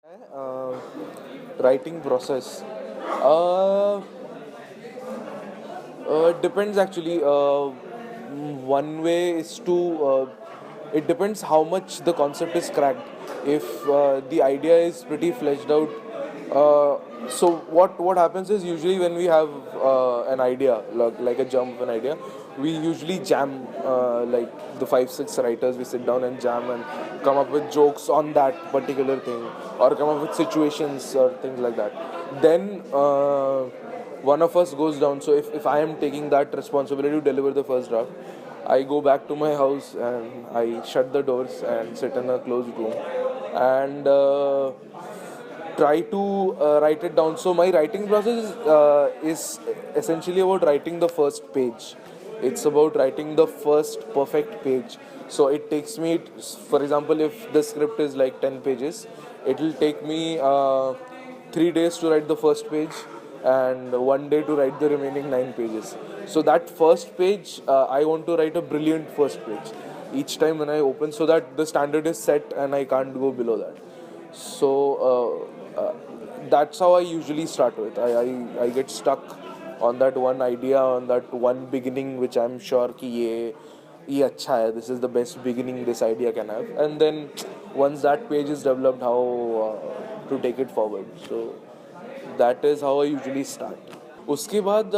Uh, Writing process. Uh, Depends actually. One way is to. It depends how much the concept is cracked. If the idea is pretty fleshed out. So what happens is usually when we have an idea like a jump of an idea, we usually jam like the 5-6 writers. We sit down and jam and come up with jokes on that particular thing, or come up with situations or things like that. Then. One of us goes down. So if I am taking that responsibility to deliver the first draft, I go back to my house and I shut the doors and sit in a closed room and try to write it down. So my writing process is essentially about writing the first page. It's about writing the first perfect page. So it takes me, for example, if the script is like 10 pages, it will take me 3 days to write the first page and 1 day to write the remaining 9 pages. So that first page, I want to write a brilliant first page each time when I open, so that the standard is set and I can't go below that. So that's how I usually start with. I get stuck on that one idea, on that one beginning, which I'm sure कि ये अच्छा है. This is the best beginning this idea can have. And then once that page is developed, how to take it forward. So that is how I usually start. उसके बाद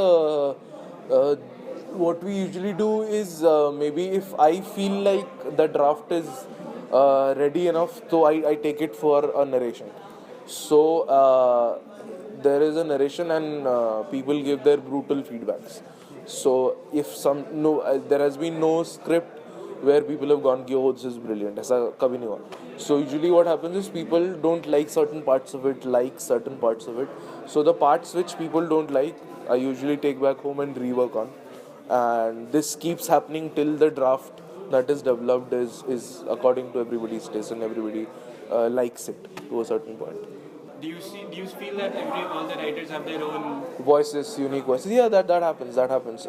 what we usually do is maybe if I feel like the draft is ready enough, so I take it for a narration. So there is a narration and people give their brutal feedbacks. So if there has been no script where people have gone कि oh this is brilliant, ऐसा कभी नहीं हुआ. So usually what happens is people don't like certain parts of it, like certain parts of it. So the parts which people don't like, I usually take back home and rework on, and this keeps happening till the draft that is developed is according to everybody's taste and everybody likes it to a certain point. Do you feel that all the writers have their own Voices, unique voices. Yeah, that happens. That happens.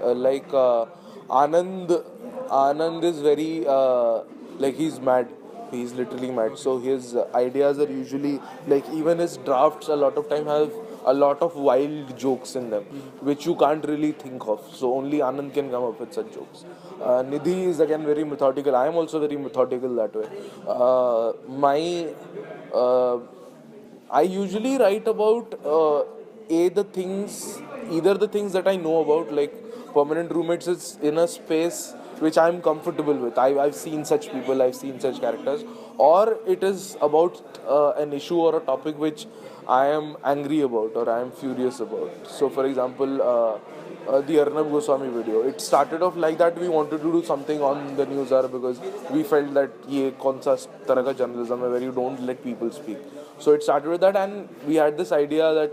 Anand is very like he's mad. He's literally mad. So his ideas are usually like even his drafts a lot of time have a lot of wild jokes in them, which you can't really think of. So only Anand can come up with such jokes. Nidhi is again very methodical. I am also very methodical that way. My uh, I usually write about either the things that I know about, like permanent roommates is in a space which I'm comfortable with. I've seen such people, I've seen such characters, or it is about an issue or a topic which I am angry about or I am furious about. So, for example, the Arnab Goswami video. It started off like that. We wanted to do something on the news hour because we felt that ये कौन सा तरह का journalism है where you don't let people speak. So it started with that, and we had this idea that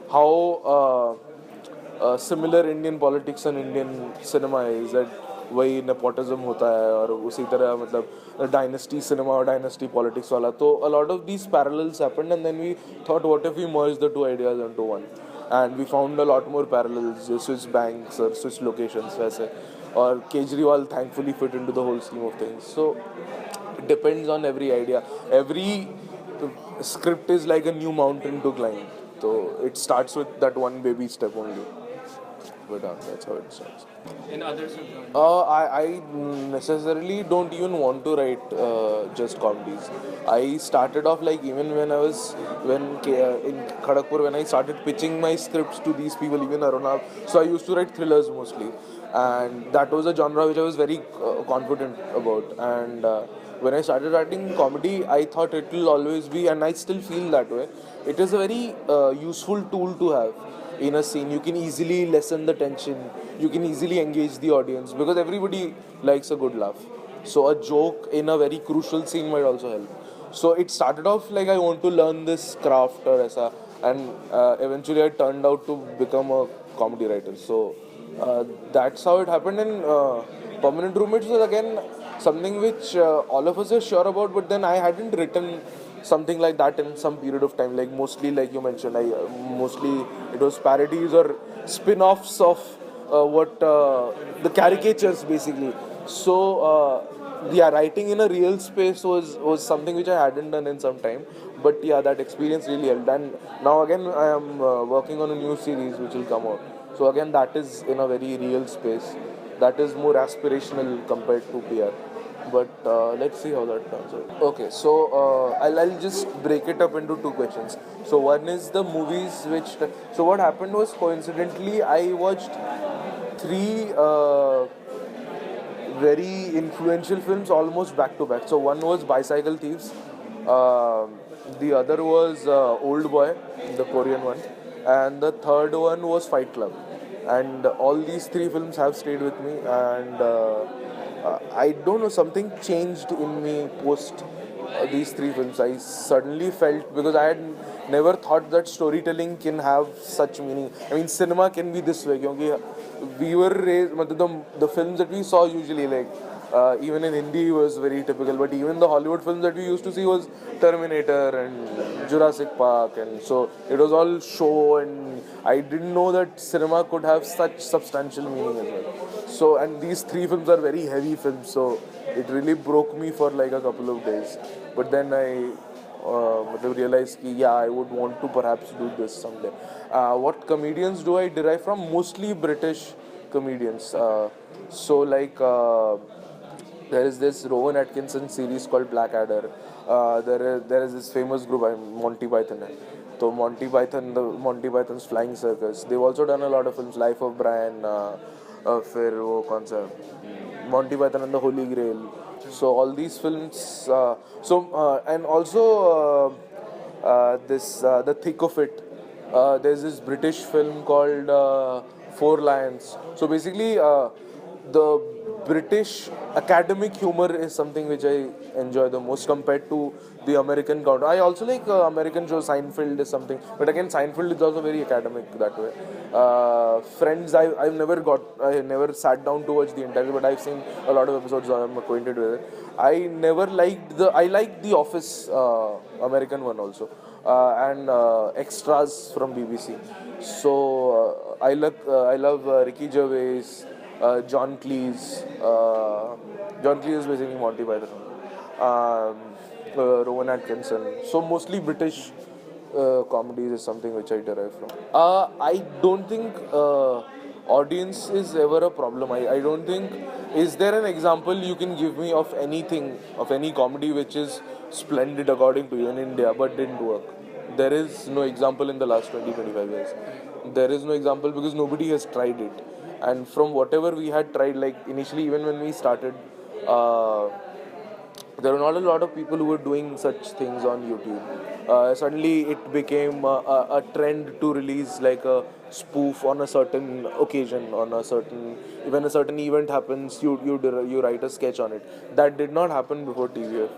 how similar Indian politics and Indian cinema is, that वही nepotism होता है और उसी तरह मतलब dynasty cinema और dynasty politics वाला. तो a lot of these parallels happened, and then we thought what if we merge the two ideas into one, and we found a lot more parallels. Swiss banks or Swiss locations वैसे, और Kejriwal thankfully fit into the whole scheme of things. So it depends on every idea. Every script is like a new mountain to climb. So it starts with that one baby step only. But that's how it starts. in others have done? I necessarily don't even want to write just comedies. I started off like even in Kharagpur, when I started pitching my scripts to these people, even Arunab. So I used to write thrillers mostly, and that was a genre which I was very confident about. And when I started writing comedy, I thought it will always be, and I still feel that way. It is a very useful tool to have in a scene. You can easily lessen the tension, you can easily engage the audience because everybody likes a good laugh. So a joke in a very crucial scene might also help. So it started off like I want to learn this craft or aisa, and eventually I turned out to become a comedy writer. So that's how it happened. And permanent roommates was again something which all of us are sure about, but then I hadn't written something like that in some period of time. Like mostly, like you mentioned, mostly it was parodies or spin-offs of what the caricatures basically. So yeah, writing in a real space was something which I hadn't done in some time. But yeah, that experience really helped. And now again, I am working on a new series which will come out. So again, that is in a very real space. That is more aspirational compared to PR. But let's see how that turns out. Okay, so I'll just break it up into two questions. So one is the movies which. So what happened was, coincidentally, I watched three very influential films almost back to back. So one was Bicycle Thieves, the other was Old Boy, the Korean one, and the third one was Fight Club. And all these three films have stayed with me, and I don't know, something changed in me post these three films. I suddenly felt, because I had never thought that storytelling can have such meaning. I mean, cinema can be this way. Because we were raised, the films that we saw usually, like even in Hindi was very typical, but even the Hollywood films that we used to see was Terminator and Jurassic Park, and so it was all show, and I didn't know that cinema could have such substantial meaning as well. So, and these three films are very heavy films, so it really broke me for like a couple of days. But then I realized that yeah, I would want to perhaps do this someday. What comedians do I derive from? Mostly British comedians. So like there is this Rowan Atkinson series called Blackadder. There is this famous group, Monty Python. So Monty Python, the Monty Python's Flying Circus. They've also done a lot of films, Life of Brian, फिर वो कौन सा Monty Python and the Holy Grail. So all these films. And also The Thick of It. There's this British film called Four Lions. So basically, the British academic humor is something which I enjoy the most compared to the American counter. I also like American show. Seinfeld is something, but again, Seinfeld is also very academic that way. Friends, I never sat down to watch the entire, but I've seen a lot of episodes. So I'm acquainted with it. I liked the Office American one also, and Extras from BBC. So I love Ricky Gervais. John Cleese. John Cleese is basically Monty Python. Rowan Atkinson. So mostly British comedies is something which I derive from. I don't think audience is ever a problem. I don't think. Is there an example you can give me of anything, of any comedy which is splendid according to you in India but didn't work? There is no example in the last 20-25 years. There is no example because nobody has tried it. And from whatever we had tried, like initially, even when we started, there were not a lot of people who were doing such things on YouTube. Suddenly, it became a trend to release like a spoof on a certain occasion, on a certain when a certain event happens, you write a sketch on it. That did not happen before TVF,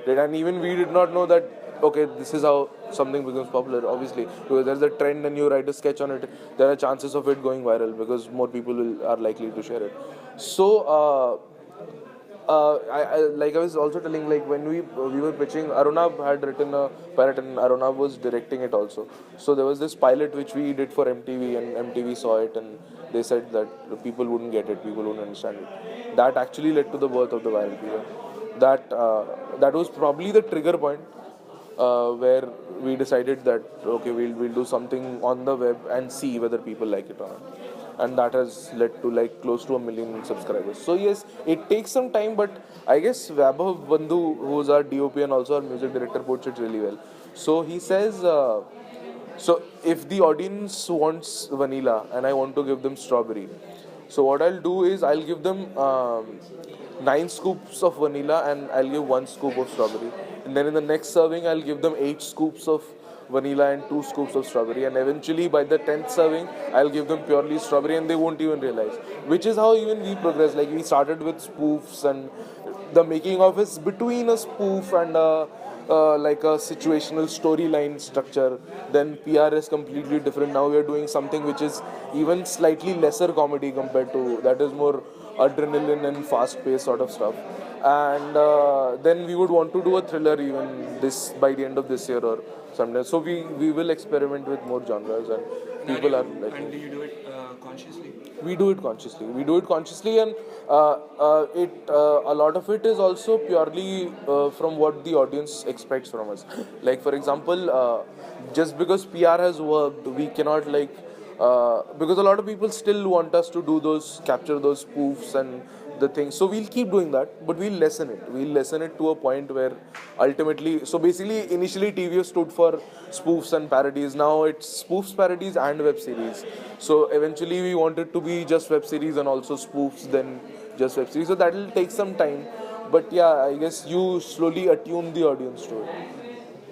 and even we did not know that. Okay, this is how something becomes popular. Obviously, because there's a trend and you write a sketch on it, there are chances of it going viral because more people are likely to share it. So, like I was also telling, like when we were pitching, Arunab had written a pilot and Arunab was directing it also. So there was this pilot which we did for MTV, and MTV saw it and they said that people wouldn't get it, people wouldn't understand it. That actually led to the birth of the viral fever. That was probably the trigger point. Where we decided that okay, we'll do something on the web and see whether people like it or not, and that has led to like close to 1 million subscribers. So yes, it takes some time, but I guess Vaibhav Bandhu, who's our DOP and also our music director, puts it really well. So he says, so if the audience wants vanilla and I want to give them strawberry, so what I'll do is I'll give them 9 scoops of vanilla and I'll give 1 scoop of strawberry. And then in the next serving, I'll give them 8 scoops of vanilla and 2 scoops of strawberry. And eventually, by the 10th serving, I'll give them purely strawberry and they won't even realize. Which is how even we progress. Like we started with spoofs, and the making of is between a spoof and like a situational storyline structure. Then PR is completely different. Now we are doing something which is even slightly lesser comedy compared to that is more adrenaline and fast-paced sort of stuff. and then we would want to do a thriller even this by the end of this year or someday. So we will experiment with more genres, and people are like. And do you do it consciously? We do it consciously. We do it consciously, and a lot of it is also purely from what the audience expects from us. Like for example, just because PR has worked, we cannot because a lot of people still want us to do capture those spoofs and the things. So we'll keep doing that, but we'll lessen it. We'll lessen it to a point where ultimately, so basically, initially TVF stood for spoofs and parodies. Now it's spoofs, parodies, and web series. So eventually, we want it to be just web series and also spoofs, then just web series. So that'll take some time. But yeah, I guess you slowly attune the audience to it.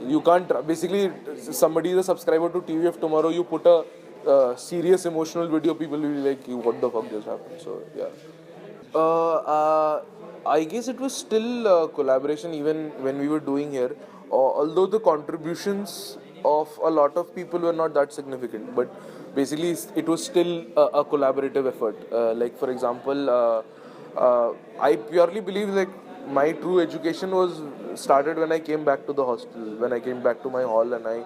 You can't basically somebody is a subscriber to TVF tomorrow. You put a serious emotional video, people will be like, "What the fuck just happened?" So yeah. I guess it was still collaboration even when we were doing here, although the contributions of a lot of people were not that significant. But basically, it was still a collaborative effort. Like for example, I purely believe like my true education was started when I came back to the hostel, when I came back to my hall, and I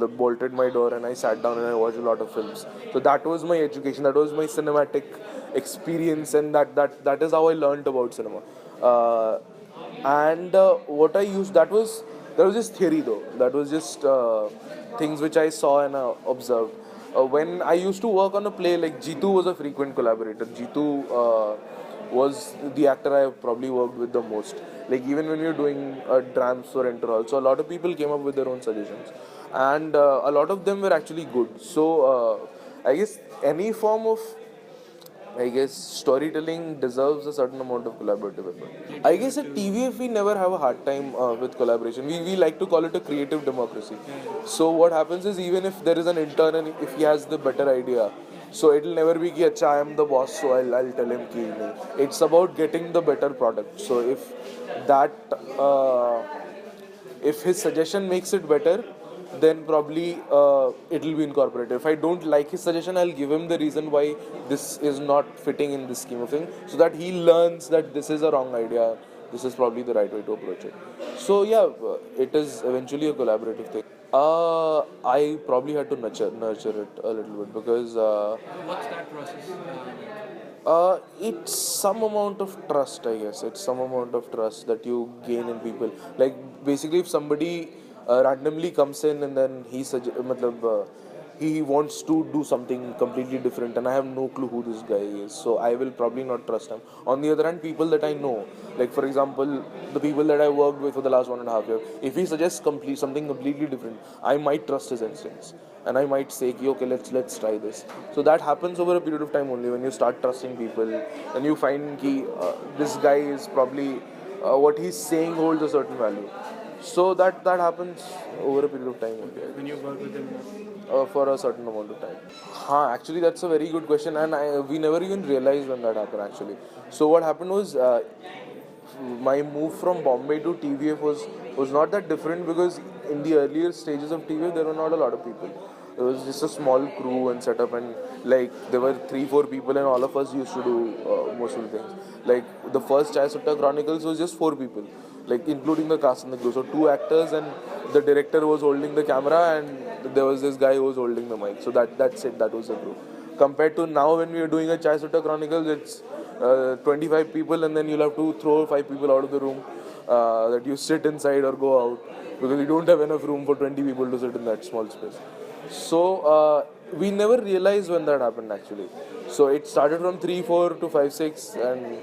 bolted my door and I sat down and I watched a lot of films. So that was my education, that was my cinematic experience, and that is how I learned about cinema. And what I used, that was just theory though, that was just things which I saw and observed. When I used to work on a play, like Jitu was a frequent collaborator. Jitu was the actor I have probably worked with the most. Like even when we were doing drams or enter also, a lot of people came up with their own suggestions, and a lot of them were actually good. So I guess any form of storytelling deserves a certain amount of collaborative effort. I guess at TVF we never have a hard time with collaboration. We like to call it a creative democracy. So what happens is, even if there is an intern and if he has the better idea, so it'll never be ki acha I am the boss, so I'll tell him ki nahi. It's about getting the better product. So that uh, if his suggestion makes it better, then probably it will be incorporated. If I don't like his suggestion, I'll give him the reason why this is not fitting in this scheme of things, so that he learns that this is a wrong idea, this is probably the right way to approach it. So yeah, it is eventually a collaborative thing. I probably had to nurture it a little bit, because What's that process? it's some amount of trust, I guess. It's some amount of trust that you gain in people. Like basically, if somebody randomly comes in and then he wants to do something completely different, and I have no clue who this guy is, so I will probably not trust him. On the other hand, people that I know, like for example, the people that I worked with for the last 1.5 years, if he suggests something completely different, I might trust his instincts, and I might say, okay, let's try this. So that happens over a period of time only. When you start trusting people, and you find this guy is probably what he's saying holds a certain value. So that happens over a period of time only. When you work with them? For a certain amount of time. Actually, that's a very good question, and we never even realized when that happened actually. So what happened was, my move from Bombay to TVF was not that different, because in the earlier stages of TVF there were not a lot of people. It was just a small crew and setup, and like there were 3-4 people, and all of us used to do most of the things. Like the first Chai Sutta Chronicles was just 4 people, like including the cast and the crew. So 2 actors, and the director was holding the camera, and there was this guy who was holding the mic. So that's it. That was the crew. Compared to now, when we are doing a Chai Sutta Chronicles, it's 25 people, and then you'll have to throw 5 people out of the room, that you sit inside or go out, because you don't have enough room for 20 people to sit in that small space. So we never realized when that happened actually. So it started from 3-4 to 5-6, and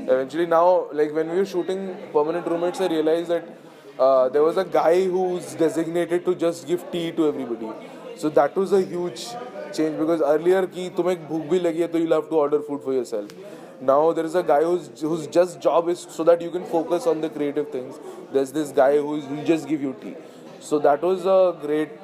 eventually now, like when we were shooting Permanent Roommates, I realized that there was a guy who's designated to just give tea to everybody. So that was a huge change, because earlier ki tumhe bhook bhi lagi hai, so you'll have to order food for yourself. Now there is a guy whose just job is so that you can focus on the creative things. There's this guy who just give you tea. So that was a great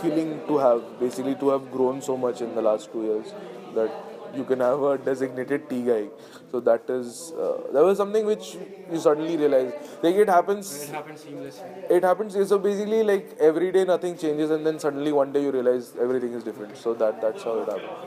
feeling to have, basically to have grown so much in the last 2 years, that you can have a designated tea guy. So that was something which you suddenly realize. Like it happens. It happens seamlessly. It happens. So basically, like every day nothing changes, and then suddenly one day you realize everything is different. So that's how it happens.